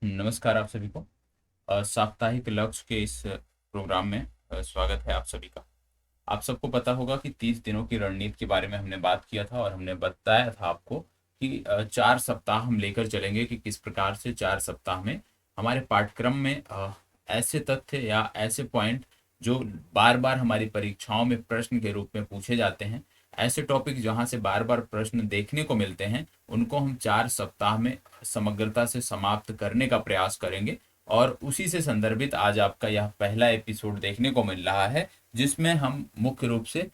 नमस्कार आप सभी को। साप्ताहिक लक्ष्य के इस प्रोग्राम में स्वागत है आप सभी का। आप सबको पता होगा कि 30 दिनों की रणनीति के बारे में हमने बात किया था और हमने बताया था आपको कि 4 सप्ताह हम लेकर चलेंगे कि किस प्रकार से 4 सप्ताह में हमारे पाठ्यक्रम में ऐसे तथ्य या ऐसे पॉइंट जो बार बार हमारी परीक्षाओं में प्रश्न के रूप में पूछे जाते हैं, ऐसे टॉपिक जहां से बार बार प्रश्न देखने को मिलते हैं, उनको हम 4 सप्ताह में समग्रता से समाप्त करने का प्रयास करेंगे। और उसी से संदर्भित आज आपका यह पहला एपिसोड देखने को मिल रहा है, जिसमें हम मुख्य रूप से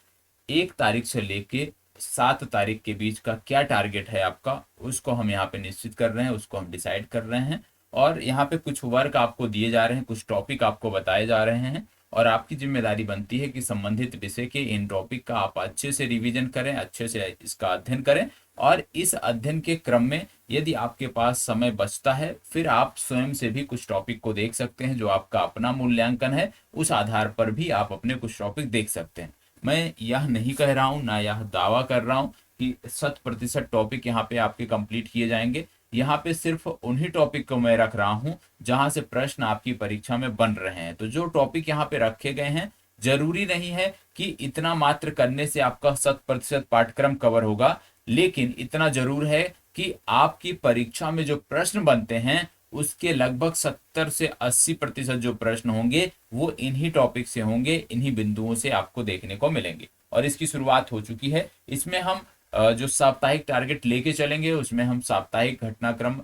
1 तारीख से लेके 7 तारीख के बीच का क्या टारगेट है आपका, उसको हम यहाँ पे निश्चित कर रहे हैं, उसको हम डिसाइड कर रहे हैं। और यहाँ पे कुछ वर्क आपको दिए जा रहे हैं, कुछ टॉपिक आपको बताए जा रहे हैं, और आपकी जिम्मेदारी बनती है कि संबंधित विषय के इन टॉपिक का आप अच्छे से रिवीजन करें, अच्छे से इसका अध्ययन करें। और इस अध्ययन के क्रम में यदि आपके पास समय बचता है, फिर आप स्वयं से भी कुछ टॉपिक को देख सकते हैं, जो आपका अपना मूल्यांकन है, उस आधार पर भी आप अपने कुछ टॉपिक देख सकते हैं। मैं यह नहीं कह रहा हूं, ना यह दावा कर रहा हूं कि 100% टॉपिक यहाँ पे आपके कंप्लीट किए जाएंगे। यहाँ पे सिर्फ उन्हीं टॉपिक को मैं रख रहा हूँ जहां से प्रश्न आपकी परीक्षा में बन रहे हैं। तो जो टॉपिक यहाँ पे रखे गए हैं, जरूरी नहीं है कि इतना मात्र करने से आपका 100% पाठ्यक्रम कवर होगा, लेकिन इतना जरूर है कि आपकी परीक्षा में जो प्रश्न बनते हैं, उसके लगभग 70 से 80% जो प्रश्न होंगे वो इन्हीं टॉपिक से होंगे, इन्हीं बिंदुओं से आपको देखने को मिलेंगे। और इसकी शुरुआत हो चुकी है। इसमें हम जो साप्ताहिक टारगेट लेके चलेंगे, उसमें हम साप्ताहिक घटनाक्रम,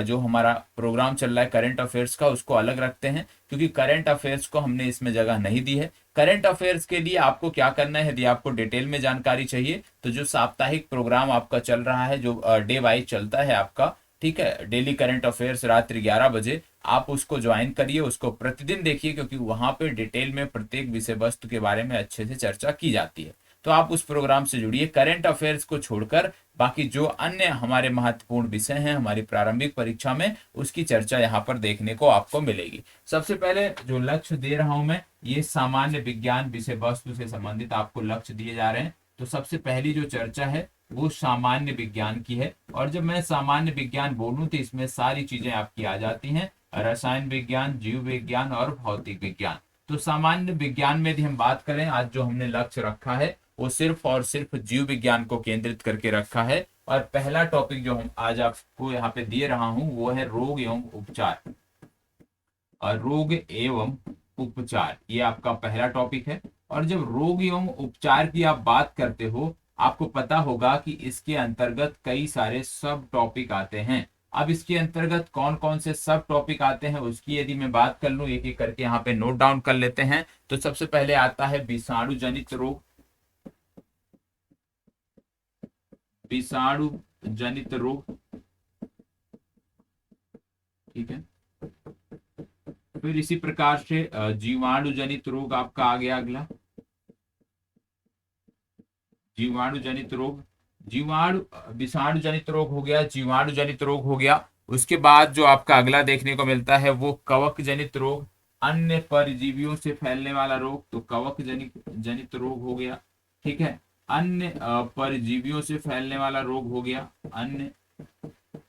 जो हमारा प्रोग्राम चल रहा है करंट अफेयर्स का, उसको अलग रखते हैं, क्योंकि करंट अफेयर्स को हमने इसमें जगह नहीं दी है। करंट अफेयर्स के लिए आपको क्या करना है, यदि आपको डिटेल में जानकारी चाहिए, तो जो साप्ताहिक प्रोग्राम आपका चल रहा है, जो डे वाइज चलता है आपका, ठीक है, डेली करंट अफेयर्स रात्रि 11 बजे, आप उसको ज्वाइन करिए, उसको प्रतिदिन देखिए, क्योंकि वहां पे डिटेल में प्रत्येक विषय वस्तु के बारे में अच्छे से चर्चा की जाती है। तो आप उस प्रोग्राम से जुड़िए। करंट अफेयर्स को छोड़कर बाकी जो अन्य हमारे महत्वपूर्ण विषय हैं हमारी प्रारंभिक परीक्षा में, उसकी चर्चा यहाँ पर देखने को आपको मिलेगी। सबसे पहले जो लक्ष्य दे रहा हूं मैं, ये सामान्य विज्ञान विषय वस्तु से संबंधित आपको लक्ष्य दिए जा रहे हैं। तो सबसे पहली जो चर्चा है वो सामान्य विज्ञान की है। और जब मैं सामान्य विज्ञान बोलूं तो इसमें सारी चीजें आपकी आ जाती हैं, रसायन विज्ञान, जीव विज्ञान और भौतिक विज्ञान। तो सामान्य विज्ञान में यदि हम बात करें, आज जो हमने लक्ष्य रखा है वो सिर्फ और सिर्फ जीव विज्ञान को केंद्रित करके रखा है। और पहला टॉपिक जो हम आज आपको यहाँ पे दे रहा हूँ वो है रोग एवं उपचार। और रोग एवं उपचार ये आपका पहला टॉपिक है। और जब रोग एवं उपचार की आप बात करते हो, आपको पता होगा कि इसके अंतर्गत कई सारे सब टॉपिक आते हैं। अब इसके अंतर्गत कौन कौन से सब टॉपिक आते हैं उसकी यदि मैं बात कर लूं, एक एक करके यहाँ पे नोट डाउन कर लेते हैं। तो सबसे पहले आता है विषाणु जनित रोग। विषाणु जनित रोग, ठीक है। फिर इसी प्रकार से जीवाणु जनित रोग आपका आ गया अगला। जीवाणु जनित रोग, जीवाणु विषाणु जनित रोग हो गया, जीवाणु जनित रोग हो गया। उसके बाद जो आपका अगला देखने को मिलता है वो कवक जनित रोग, अन्य परजीवियों से फैलने वाला रोग। तो कवक जनित जनित रोग हो गया, ठीक है। अन्य परजीवियों से फैलने वाला रोग हो गया, अन्य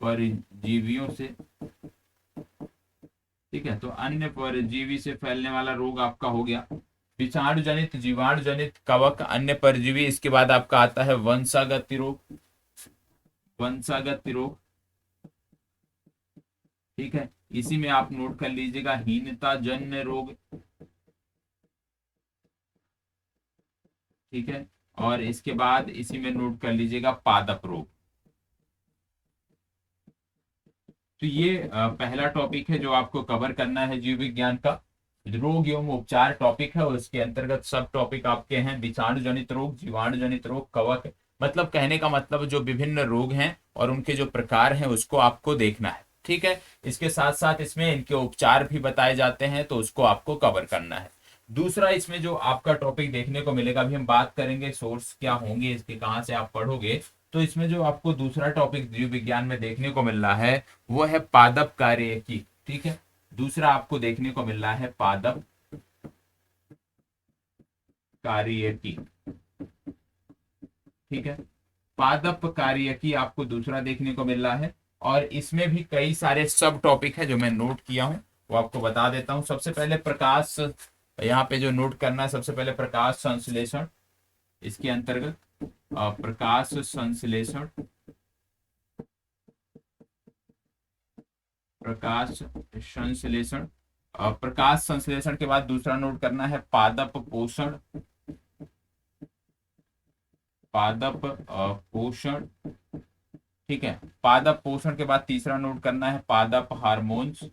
परजीवियों से, ठीक है। तो अन्य परजीवी से फैलने वाला रोग आपका हो गया विषाणु जनित, जीवाणु जनित, कवक, अन्य परजीवी। इसके बाद आपका आता है वंशागत रोग, वंशागत रोग, ठीक है। इसी में आप नोट कर लीजिएगा हीनता जन्य रोग, ठीक है। और इसके बाद इसी में नोट कर लीजिएगा पादप रोग। तो ये पहला टॉपिक है जो आपको कवर करना है जीव विज्ञान का। रोग एवं उपचार टॉपिक है, और उसके अंतर्गत सब टॉपिक आपके हैं विषाणु जनित रोग, जीवाणु जनित रोग, कवक। मतलब कहने का मतलब जो विभिन्न रोग हैं और उनके जो प्रकार हैं उसको आपको देखना है, ठीक है। इसके साथ साथ इसमें इनके उपचार भी बताए जाते हैं, तो उसको आपको कवर करना है। दूसरा इसमें जो आपका टॉपिक देखने को मिलेगा, अभी हम बात करेंगे सोर्स क्या होंगे इसके, कहाँ से आप पढ़ोगे। तो इसमें जो आपको दूसरा टॉपिक जीव विज्ञान में देखने को मिल रहा है वो है पादप कार्यकी, ठीक है। दूसरा आपको देखने को मिल रहा है पादप कार्यकी, ठीक है। पादप कार्यकी आपको दूसरा देखने को मिल रहा है। और इसमें भी कई सारे सब टॉपिक है जो मैं नोट किया हूँ, वो आपको बता देता हूँ। सबसे पहले प्रकाश, यहाँ पे जो नोट करना है, सबसे पहले प्रकाश संश्लेषण, इसके अंतर्गत प्रकाश संश्लेषण, प्रकाश संश्लेषण। प्रकाश संश्लेषण के बाद दूसरा नोट करना है पादप पोषण, पादप पोषण, ठीक है। पादप पोषण के बाद तीसरा नोट करना है पादप हार्मोन्स,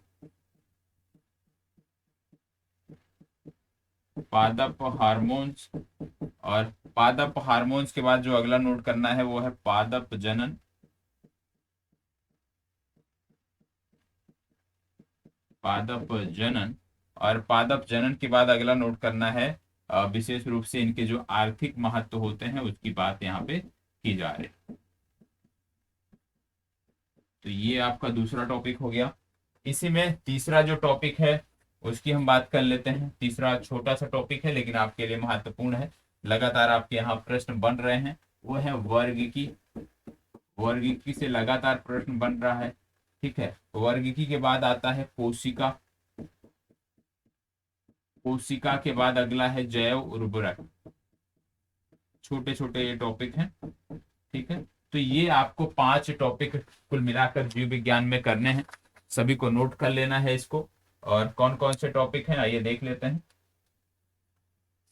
पादप हार्मोन्स। और पादप हार्मोन्स के बाद जो अगला नोट करना है वो है पादप जनन, पादप जनन। और पादप जनन के बाद अगला नोट करना है विशेष रूप से इनके जो आर्थिक महत्व होते हैं उसकी बात यहाँ पे की जा रही है। तो ये आपका दूसरा टॉपिक हो गया। इसी में तीसरा जो टॉपिक है उसकी हम बात कर लेते हैं। तीसरा छोटा सा टॉपिक है लेकिन आपके लिए महत्वपूर्ण है, लगातार आपके यहाँ प्रश्न बन रहे हैं, वो है वर्गिकी। वर्गिकी से लगातार प्रश्न बन रहा है, ठीक है। वर्गिकी के बाद आता है कोशिका, कोशिका के बाद अगला है जैव उर्वरक। छोटे छोटे ये टॉपिक हैं, ठीक है। तो ये आपको 5 टॉपिक कुल मिलाकर जीव विज्ञान में करने हैं, सभी को नोट कर लेना है इसको। और कौन कौन से टॉपिक हैं आइए देख लेते हैं।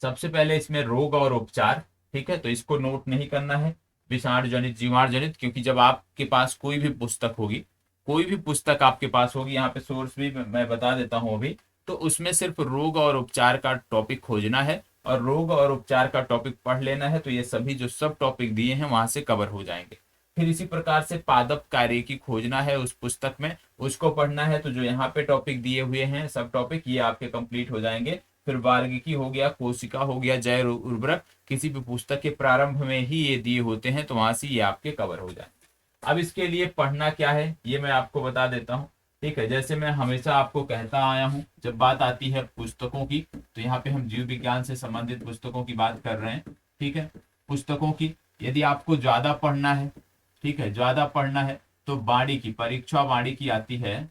सबसे पहले इसमें रोग और उपचार, ठीक है, तो इसको नोट नहीं करना है, विषाणु जनित जीवाणु जनित, क्योंकि जब आपके पास कोई भी पुस्तक होगी, कोई भी पुस्तक आपके पास होगी, यहाँ पे सोर्स भी मैं बता देता हूँ अभी, तो उसमें सिर्फ रोग और उपचार का टॉपिक खोजना है और रोग और उपचार का टॉपिक पढ़ लेना है, तो ये सभी जो सब टॉपिक दिए हैं वहां से कवर हो जाएंगे। फिर इसी प्रकार से पादप कार्य की खोजना है उस पुस्तक में, उसको पढ़ना है, तो जो यहाँ पे टॉपिक दिए हुए हैं सब टॉपिक ये आपके कंप्लीट हो जाएंगे। फिर वर्गिकी हो गया, कोशिका हो गया, जैव उर्वरक, किसी भी पुस्तक के प्रारंभ में ही ये दिए होते हैं, तो वहां से ये आपके कवर हो जाए। अब इसके लिए पढ़ना क्या है ये मैं आपको बता देता हूँ, ठीक है। जैसे मैं हमेशा आपको कहता आया हूँ, जब बात आती है पुस्तकों की, तो यहाँ पे हम जीव विज्ञान से संबंधित पुस्तकों की बात कर रहे हैं, ठीक है। पुस्तकों की यदि आपको ज्यादा पढ़ना है, ठीक है, ज्यादा पढ़ना है, तो वाणी की, परीक्षा वाणी की आती है,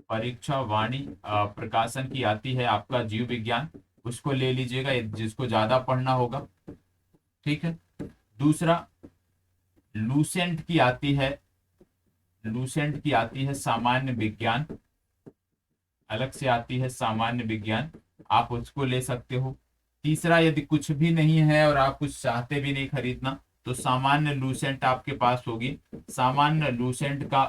परीक्षा वाणी प्रकाशन की आती है आपका जीव विज्ञान, उसको ले लीजिएगा जिसको ज्यादा पढ़ना होगा, ठीक है। दूसरा लूसेंट की आती है, लूसेंट की आती है सामान्य विज्ञान, अलग से आती है सामान्य विज्ञान, आप उसको ले सकते हो। तीसरा यदि कुछ भी नहीं है और आप कुछ चाहते भी नहीं खरीदना, तो सामान्य लूसेंट आपके पास होगी। सामान्य लूसेंट का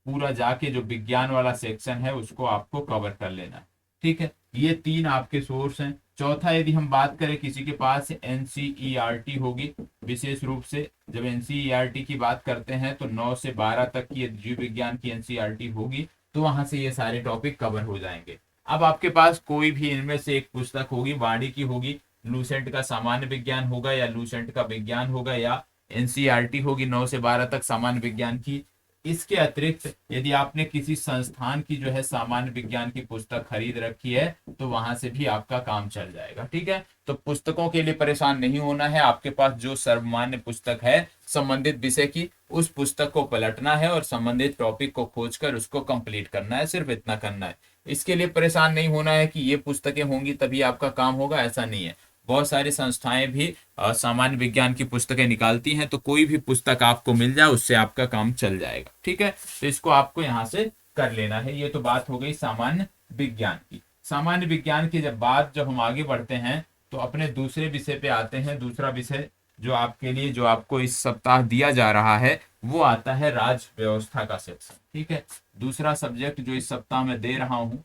पूरा जाके जो विज्ञान वाला सेक्शन है उसको आपको कवर कर लेना है, ठीक है। ये 3 आपके सोर्स हैं। चौथा यदि हम बात करें किसी के पास एनसीईआरटी होगी, विशेष रूप से जब एनसीईआरटी की बात करते हैं तो 9 से 12 तक की जीव विज्ञान की एनसीईआरटी होगी, तो वहां से ये सारे टॉपिक कवर हो जाएंगे। अब आपके पास कोई भी इनमें से एक पुस्तक होगी, वाणी की होगी, लूसेंट का सामान्य विज्ञान होगा या लूसेंट का विज्ञान होगा, या एनसीईआरटी होगी 9 से 12 तक सामान्य विज्ञान की। इसके अतिरिक्त यदि आपने किसी संस्थान की जो है सामान्य विज्ञान की पुस्तक खरीद रखी है, तो वहां से भी आपका काम चल जाएगा, ठीक है। तो पुस्तकों के लिए परेशान नहीं होना है, आपके पास जो सर्वमान्य पुस्तक है संबंधित विषय की, उस पुस्तक को पलटना है और संबंधित टॉपिक को खोजकर उसको कंप्लीट करना है, सिर्फ इतना करना है। इसके लिए परेशान नहीं होना है कि ये पुस्तकें होंगी तभी आपका काम होगा, ऐसा नहीं है। बहुत सारी संस्थाएं भी सामान्य विज्ञान की पुस्तकें निकालती हैं, तो कोई भी पुस्तक आपको मिल जाए उससे आपका काम चल जाएगा, ठीक है। तो इसको आपको यहाँ से कर लेना है। ये तो बात हो गई सामान्य विज्ञान की। सामान्य विज्ञान की जब हम आगे बढ़ते हैं तो अपने दूसरे विषय पे आते हैं। दूसरा विषय जो आपके लिए, जो आपको इस सप्ताह दिया जा रहा है, वो आता है राज व्यवस्था का सेक्शन, ठीक है। दूसरा सब्जेक्ट जो इस सप्ताह में दे रहा हूँ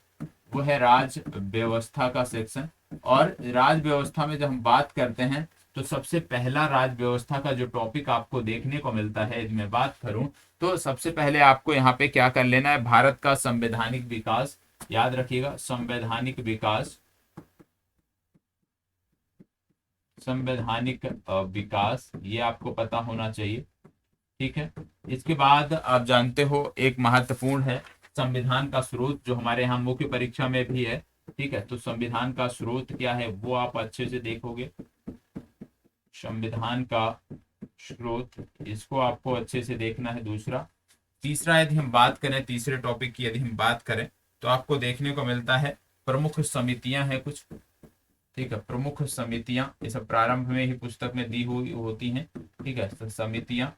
वो है राज व्यवस्था का सेक्शन। और राज व्यवस्था में जब हम बात करते हैं तो सबसे पहला राज व्यवस्था का जो टॉपिक आपको देखने को मिलता है, यदि मैं बात करूं तो सबसे पहले आपको यहाँ पे क्या कर लेना है, भारत का संवैधानिक विकास, याद रखिएगा संवैधानिक विकास, संवैधानिक विकास, ये आपको पता होना चाहिए, ठीक है। इसके बाद आप जानते हो एक महत्वपूर्ण है संविधान का स्रोत, जो हमारे यहाँ मुख्य परीक्षा में भी है, ठीक है। तो संविधान का स्रोत क्या है वो आप अच्छे से देखोगे, संविधान का स्रोत, इसको आपको अच्छे से देखना है। दूसरा तीसरा यदि हम बात करें, तीसरे टॉपिक की यदि हम बात करें तो आपको देखने को मिलता है प्रमुख समितियां हैं कुछ। ठीक है, प्रमुख समितियां ये सब प्रारंभ में ही पुस्तक में दी हुई होती हैं। ठीक है, तो समितियां।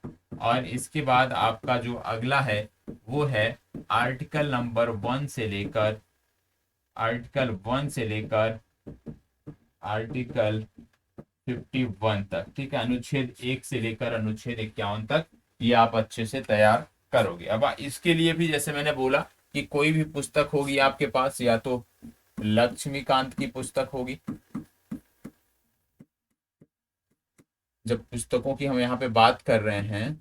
और इसके बाद आपका जो अगला है वो है आर्टिकल नंबर 1 से लेकर, आर्टिकल 1 से लेकर आर्टिकल 51 तक। ठीक है, अनुच्छेद 1 से लेकर अनुच्छेद 51 तक ये आप अच्छे से तैयार करोगे। अब इसके लिए भी जैसे मैंने बोला कि कोई भी पुस्तक होगी आपके पास, या तो लक्ष्मीकांत की पुस्तक होगी, जब पुस्तकों की हम यहाँ पे बात कर रहे हैं,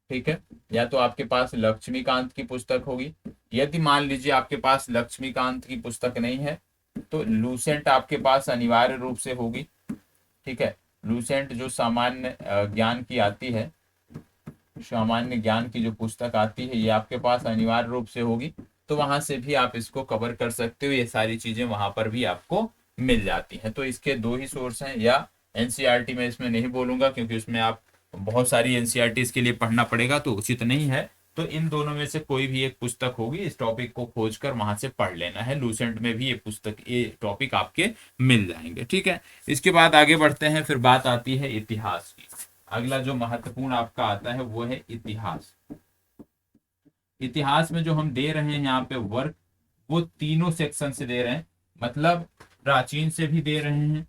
ठीक है, या तो आपके पास लक्ष्मीकांत की पुस्तक होगी। यदि मान लीजिए आपके पास लक्ष्मीकांत की पुस्तक नहीं है तो लूसेंट आपके पास अनिवार्य रूप से होगी। ठीक है, लूसेंट जो सामान्य ज्ञान की आती है, सामान्य ज्ञान की जो पुस्तक आती है ये आपके पास अनिवार्य रूप से होगी। तो वहां से भी आप इसको कवर कर सकते हो, ये सारी चीजें वहां पर भी आपको मिल जाती हैं। तो इसके दो ही सोर्स हैं, या एनसीईआरटी में इसमें नहीं बोलूंगा क्योंकि उसमें आप बहुत सारी एनसीईआरटी इसके लिए पढ़ना पड़ेगा तो उचित नहीं है। तो इन दोनों में से कोई भी एक पुस्तक होगी, इस टॉपिक को खोजकर वहां से पढ़ लेना है। लूसेंट में भी ये पुस्तक, ये टॉपिक आपके मिल जाएंगे। ठीक है, इसके बाद आगे बढ़ते हैं, फिर बात आती है इतिहास की। अगला जो महत्वपूर्ण आपका आता है वो है इतिहास। इतिहास में जो हम दे रहे हैं यहाँ पे वर्क, वो तीनों सेक्शन से दे रहे हैं। मतलब प्राचीन से भी दे रहे हैं,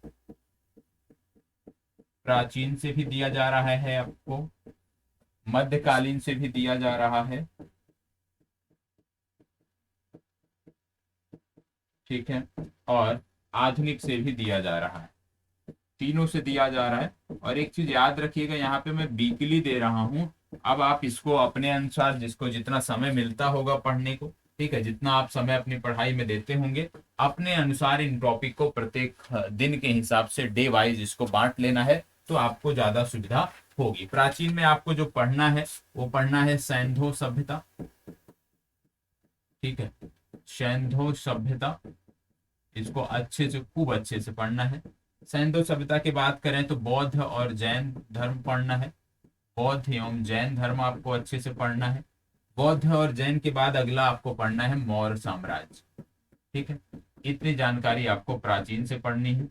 प्राचीन से भी दिया जा रहा है आपको, मध्यकालीन से भी दिया जा रहा है। ठीक है, और आधुनिक से भी दिया जा रहा है, तीनों से दिया जा रहा है। और एक चीज याद रखिएगा, यहाँ पे मैं वीकली दे रहा हूँ। अब आप इसको अपने अनुसार, जिसको जितना समय मिलता होगा पढ़ने को, ठीक है, जितना आप समय अपनी पढ़ाई में देते होंगे, अपने अनुसार इन टॉपिक को प्रत्येक दिन के हिसाब से डे वाइज इसको बांट लेना है, तो आपको ज्यादा सुविधा होगी। प्राचीन में आपको जो पढ़ना है वो पढ़ना है सैंधो सभ्यता। ठीक है, सैंधो सभ्यता, इसको अच्छे से, खूब अच्छे से पढ़ना है। सैंधव सभ्यता की बात करें तो बौद्ध और जैन धर्म पढ़ना है, बौद्ध एवं जैन धर्म आपको अच्छे से पढ़ना है। बौद्ध और जैन के बाद अगला आपको पढ़ना है मौर्य साम्राज्य। ठीक है, इतनी जानकारी आपको प्राचीन से पढ़नी है।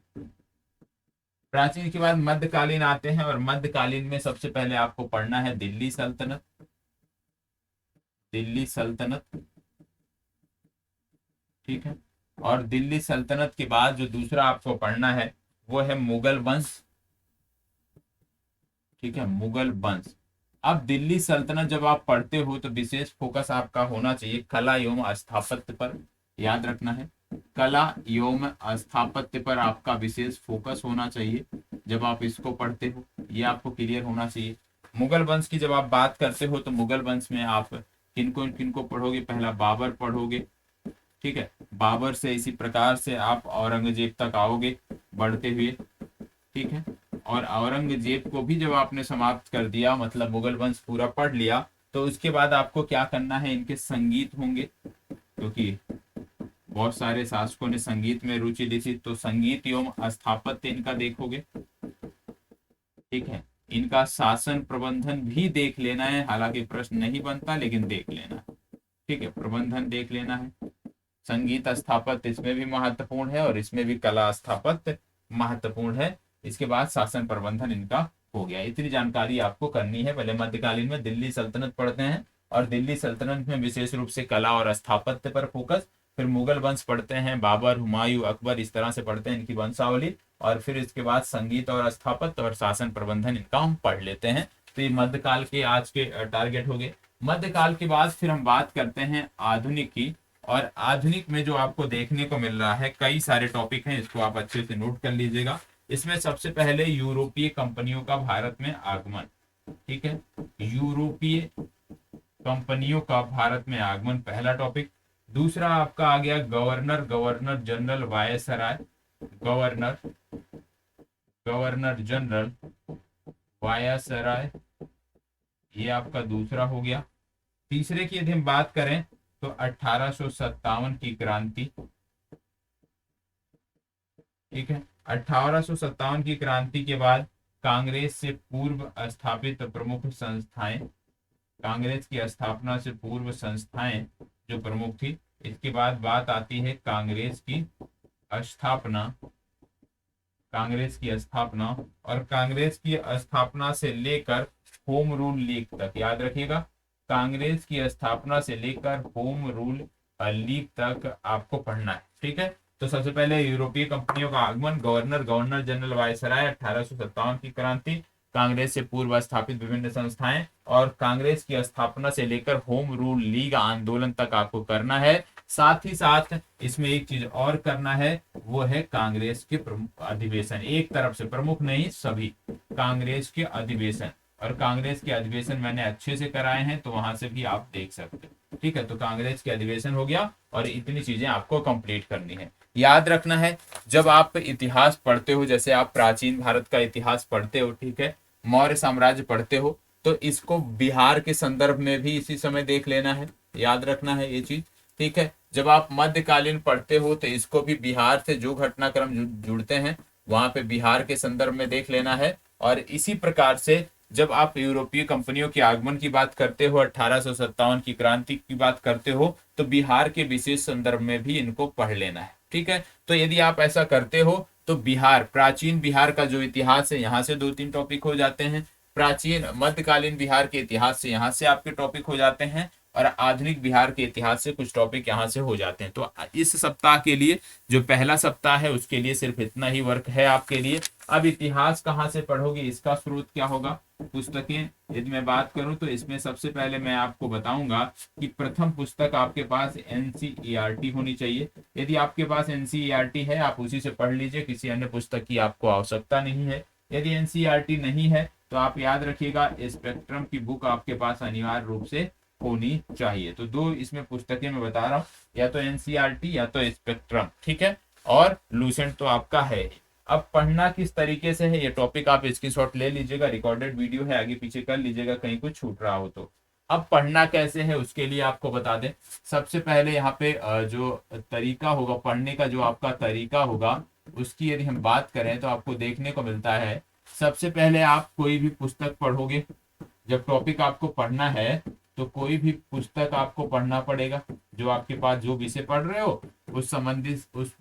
प्राचीन के बाद मध्यकालीन आते हैं, और मध्यकालीन में सबसे पहले आपको पढ़ना है दिल्ली सल्तनत, दिल्ली सल्तनत। ठीक है, और दिल्ली सल्तनत के बाद जो दूसरा आपको पढ़ना है वो है मुगल वंश। ठीक है, मुगल वंश। अब दिल्ली सल्तनत जब आप पढ़ते हो तो विशेष फोकस आपका होना चाहिए कला एवं स्थापत्य पर। याद रखना है, कला एवं स्थापत्य पर आपका विशेष फोकस होना चाहिए जब आप इसको पढ़ते हो, ये आपको क्लियर होना चाहिए। मुगल वंश की जब आप बात करते हो तो मुगल वंश में आप किनको पढ़ोगे, पहला बाबर पढ़ोगे। ठीक है, बाबर से इसी प्रकार से आप औरंगजेब तक आओगे बढ़ते हुए। ठीक है, और औरंगजेब को भी जब आपने समाप्त कर दिया, मतलब मुगल वंश पूरा पढ़ लिया, तो उसके बाद आपको क्या करना है, इनके संगीत होंगे, क्योंकि बहुत सारे शासकों ने संगीत में रुचि ली थी, तो संगीत एवं स्थापत्य इनका देखोगे। ठीक है, इनका शासन प्रबंधन भी देख लेना है, हालांकि प्रश्न नहीं बनता लेकिन देख लेना है। ठीक है, प्रबंधन देख लेना है। संगीत स्थापत्य इसमें भी महत्वपूर्ण है, और इसमें भी कला स्थापत्य महत्वपूर्ण है। इसके बाद शासन प्रबंधन इनका हो गया। इतनी जानकारी आपको करनी है। पहले मध्यकालीन में दिल्ली सल्तनत पढ़ते हैं, और दिल्ली सल्तनत में विशेष रूप से कला और स्थापत्य पर फोकस। फिर मुगल वंश पढ़ते हैं, बाबर, हुमायूं, अकबर, इस तरह से पढ़ते हैं इनकी वंशावली। और फिर इसके बाद संगीत और स्थापत्य और शासन प्रबंधन इनका हम पढ़ लेते हैं। तो ये मध्यकाल के आज के टारगेट हो गए। मध्यकाल के बाद फिर हम बात करते हैं आधुनिक की। और आधुनिक में जो आपको देखने को मिल रहा है, कई सारे टॉपिक हैं, इसको आप अच्छे से नोट कर लीजिएगा। इसमें सबसे पहले यूरोपीय कंपनियों का भारत में आगमन। ठीक है, यूरोपीय कंपनियों का भारत में आगमन पहला टॉपिक। दूसरा आपका आ गया governor, governor general viceroy, governor, governor general viceroy, ये आपका दूसरा हो गया। तीसरे की यदि हम बात करें तो 1857 की क्रांति। ठीक है, 1857 की क्रांति के बाद कांग्रेस से पूर्व स्थापित प्रमुख संस्थाएं, कांग्रेस की स्थापना से पूर्व संस्थाएं जो प्रमुख थी। इसके बाद बात आती है कांग्रेस की स्थापना, कांग्रेस की स्थापना, और कांग्रेस की स्थापना से लेकर होम रूल लीग तक, याद रखिएगा, कांग्रेस की स्थापना से लेकर होम रूल लीग तक आपको पढ़ना है। ठीक है, तो सबसे पहले यूरोपीय कंपनियों का आगमन, गवर्नर जनरल वायसराय, 1857 की क्रांति, कांग्रेस से पूर्व स्थापित विभिन्न संस्थाएं, और कांग्रेस की स्थापना से लेकर होम रूल लीग आंदोलन तक आपको करना है। साथ ही साथ इसमें एक चीज और करना है, वो है कांग्रेस के प्रमुख अधिवेशन, एक तरफ से प्रमुख नहीं सभी कांग्रेस के अधिवेशन, और कांग्रेस के अधिवेशन मैंने अच्छे से कराए हैं तो वहां से भी आप देख सकते हैं। ठीक है, तो कांग्रेस के अधिवेशन हो गया, और इतनी चीजें आपको कंप्लीट करनी है। याद रखना है, जब आप इतिहास पढ़ते हो, जैसे आप प्राचीन भारत का इतिहास पढ़ते हो, ठीक है, मौर्य साम्राज्य पढ़ते हो, तो इसको बिहार के संदर्भ में भी इसी समय देख लेना है, याद रखना है ये चीज। ठीक है, जब आप मध्यकालीन पढ़ते हो तो इसको भी बिहार से जो घटनाक्रम जुड़ते हैं वहां पे बिहार के संदर्भ में देख लेना है। और इसी प्रकार से जब आप यूरोपीय कंपनियों के आगमन की बात करते हो, 1857 की क्रांति की बात करते हो, तो बिहार के विशेष संदर्भ में भी इनको पढ़ लेना है। ठीक है, तो यदि आप ऐसा करते हो तो बिहार, प्राचीन बिहार का जो इतिहास है यहाँ से 2-3 टॉपिक हो जाते हैं, प्राचीन मध्यकालीन बिहार के इतिहास से यहाँ से आपके टॉपिक हो जाते हैं, और आधुनिक बिहार के इतिहास से कुछ टॉपिक यहाँ से हो जाते हैं। तो इस सप्ताह के लिए जो पहला सप्ताह है उसके लिए सिर्फ इतना ही वर्क है आपके लिए। अब इतिहास कहाँ से पढ़ोगे, इसका स्रोत क्या होगा, पुस्तकें यदि मैं बात करूं तो इसमें सबसे पहले मैं आपको बताऊंगा कि प्रथम पुस्तक आपके पास एनसीईआरटी होनी चाहिए। यदि आपके पास एनसीईआरटी है आप उसी से पढ़ लीजिए, किसी अन्य पुस्तक की आपको आवश्यकता नहीं है। यदि एनसीईआरटी नहीं है तो आप याद रखिएगा स्पेक्ट्रम की बुक आपके पास अनिवार्य रूप से होनी चाहिए। तो 2 इसमें पुस्तकें मैं बता रहा हूँ, या तो एनसीईआरटी या तो स्पेक्ट्रम। ठीक है, और लूसेंट तो आपका है। अब पढ़ना किस तरीके से है, ये टॉपिक आप स्क्रीनशॉट ले लीजिएगा, रिकॉर्डेड वीडियो है, आगे पीछे कर लीजिएगा कहीं कुछ छूट रहा हो तो। अब पढ़ना कैसे है उसके लिए आपको बता दें, सबसे पहले यहाँ पे जो तरीका होगा पढ़ने का, जो आपका तरीका होगा उसकी यदि हम बात करें तो आपको देखने को मिलता है, सबसे पहले आप कोई भी पुस्तक पढ़ोगे, जब टॉपिक आपको पढ़ना है तो कोई भी पुस्तक आपको पढ़ना पड़ेगा, जो आपके पास जो विषय पढ़ रहे हो उस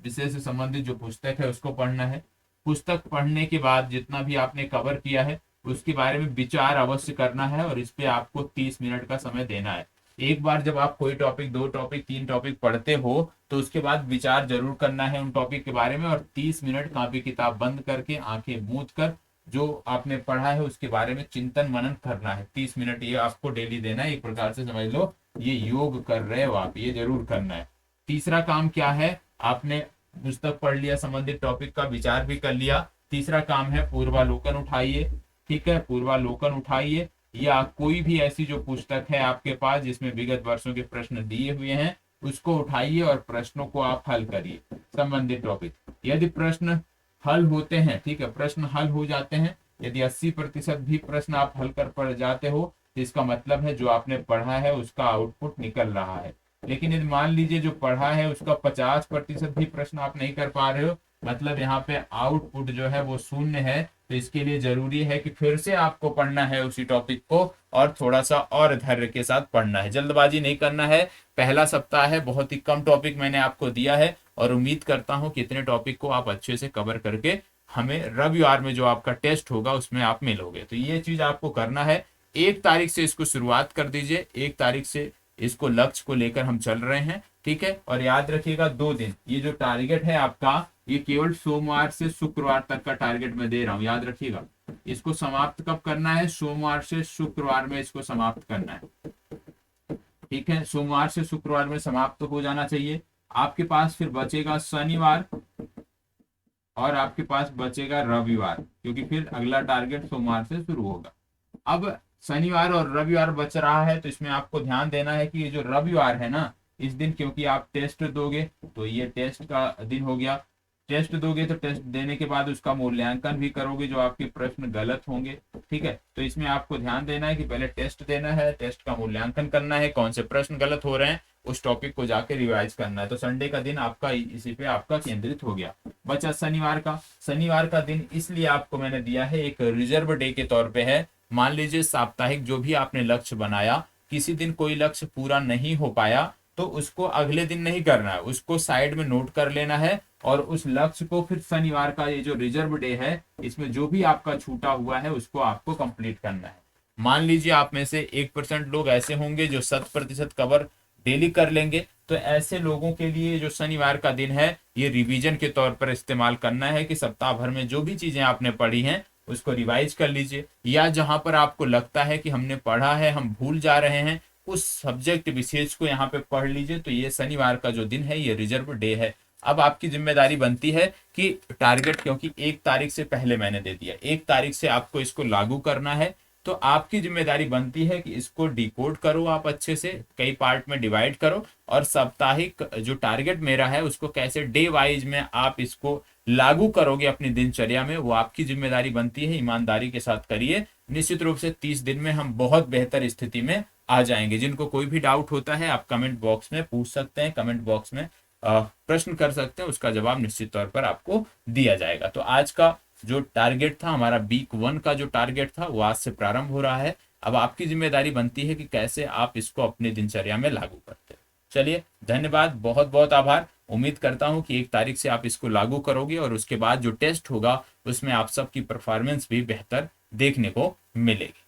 विषय से संबंधित जो पुस्तक है उसको पढ़ना है। पुस्तक पढ़ने के बाद जितना भी आपने कवर किया है उसके बारे में विचार अवश्य करना है, और इस पे आपको 30 मिनट का समय देना है। एक बार जब आप कोई टॉपिक, 2 टॉपिक, 3 टॉपिक पढ़ते हो तो उसके बाद विचार जरूर करना है उन टॉपिक के बारे में, और 30 मिनट कॉपी किताब बंद करके आंखें मूंद कर जो आपने पढ़ा है उसके बारे में चिंतन मनन करना है। 30 मिनट ये आपको डेली देना है, एक प्रकार से समझ लो ये योग कर रहे हो आप, ये जरूर करना है। तीसरा काम क्या है, आपने पुस्तक पढ़ लिया, संबंधित टॉपिक का विचार भी कर लिया, तीसरा काम है पूर्वालोकन उठाइए। ठीक है, पूर्वालोकन उठाइए, या कोई भी ऐसी जो पुस्तक है आपके पास जिसमें विगत वर्षों के प्रश्न दिए हुए हैं उसको उठाइए और प्रश्नों को आप हल करिए संबंधित टॉपिक। यदि प्रश्न हल होते हैं, ठीक है, प्रश्न हल हो जाते हैं, यदि 80% भी प्रश्न आप हल कर पड़ जाते हो तो इसका मतलब है जो आपने पढ़ा है उसका आउटपुट निकल रहा है। लेकिन यदि मान लीजिए जो पढ़ा है उसका 50% भी प्रश्न आप नहीं कर पा रहे हो, मतलब यहाँ पे आउटपुट जो है वो शून्य है, तो इसके लिए जरूरी है कि फिर से आपको पढ़ना है उसी टॉपिक को, और थोड़ा सा और धैर्य के साथ पढ़ना है, जल्दबाजी नहीं करना है। पहला सप्ताह है, बहुत ही कम टॉपिक मैंने आपको दिया है, और उम्मीद करता हूं कि इतने टॉपिक को आप अच्छे से कवर करके हमें रविवार में जो आपका टेस्ट होगा उसमें आप मिलोगे। तो ये चीज आपको करना है, 1 तारीख से इसको शुरुआत कर दीजिए, 1 तारीख से इसको लक्ष्य को लेकर हम चल रहे हैं। ठीक है, और याद रखिएगा 2 दिन, ये जो टारगेट है आपका ये केवल सोमवार से शुक्रवार तक का टारगेट मैं दे रहा हूं, याद रखिएगा। इसको समाप्त कब करना है, सोमवार से शुक्रवार में इसको समाप्त करना है। ठीक है, सोमवार से शुक्रवार में समाप्त हो जाना चाहिए। आपके पास फिर बचेगा शनिवार और आपके पास बचेगा रविवार, क्योंकि फिर अगला टारगेट सोमवार से शुरू होगा। अब शनिवार और रविवार बच रहा है, तो इसमें आपको ध्यान देना है कि ये जो रविवार है ना, इस दिन क्योंकि आप टेस्ट दोगे, तो ये टेस्ट का दिन हो गया। टेस्ट दोगे तो टेस्ट देने के बाद उसका मूल्यांकन भी करोगे जो आपके प्रश्न गलत होंगे। ठीक है, तो इसमें आपको ध्यान देना है कि पहले टेस्ट देना है, टेस्ट का मूल्यांकन करना है, कौन से प्रश्न गलत हो रहे हैं उस टॉपिक को जाके रिवाइज करना है। तो संडे का दिन आपका इसी पे आपका केंद्रित हो गया। बचा शनिवार का दिन इसलिए आपको मैंने दिया है, एक रिजर्व डे के तौर पे है। मान लीजिए साप्ताहिक जो भी आपने लक्ष्य बनाया, किसी दिन कोई लक्ष्य पूरा नहीं हो पाया तो उसको अगले दिन नहीं करना है, उसको साइड में नोट कर लेना है और उस लक्ष्य को फिर शनिवार का ये जो रिजर्व डे है इसमें जो भी आपका छूटा हुआ है उसको आपको कंप्लीट करना है। मान लीजिए आप में से 1% लोग ऐसे होंगे जो 100% कवर डेली कर लेंगे, तो ऐसे लोगों के लिए जो शनिवार का दिन है ये रिवीजन के तौर पर इस्तेमाल करना है कि सप्ताह भर में जो भी चीजें आपने पढ़ी हैं उसको रिवाइज कर लीजिए, या जहां पर आपको लगता है कि हमने पढ़ा है हम भूल जा रहे हैं उस सब्जेक्ट विशेष को यहाँ पे पढ़ लीजिए। तो ये शनिवार का जो दिन है ये रिजर्व डे है। अब आपकी जिम्मेदारी बनती है कि टारगेट, क्योंकि 1 तारीख से पहले मैंने दे दिया, 1 तारीख से आपको इसको लागू करना है, तो आपकी जिम्मेदारी बनती है कि इसको डिकोड करो, आप अच्छे से कई पार्ट में डिवाइड करो और साप्ताहिक जो टारगेट मेरा है उसको कैसे डे वाइज में आप इसको लागू करोगे अपनी दिनचर्या में, वो आपकी जिम्मेदारी बनती है। ईमानदारी के साथ करिए, निश्चित रूप से 30 दिन में हम बहुत बेहतर स्थिति में आ जाएंगे। जिनको कोई भी डाउट होता है आप कमेंट बॉक्स में पूछ सकते हैं, कमेंट बॉक्स में प्रश्न कर सकते हैं, उसका जवाब निश्चित तौर पर आपको दिया जाएगा। तो आज का जो टारगेट था हमारा वीक 1 का जो टारगेट था वो आज से प्रारंभ हो रहा है। अब आपकी जिम्मेदारी बनती है कि कैसे आप इसको अपनी दिनचर्या में लागू करते हैं। चलिए धन्यवाद, बहुत बहुत आभार। उम्मीद करता हूं कि 1 तारीख से आप इसको लागू करोगे और उसके बाद जो टेस्ट होगा उसमें आप सबकी परफॉर्मेंस भी बेहतर देखने को मिलेगी।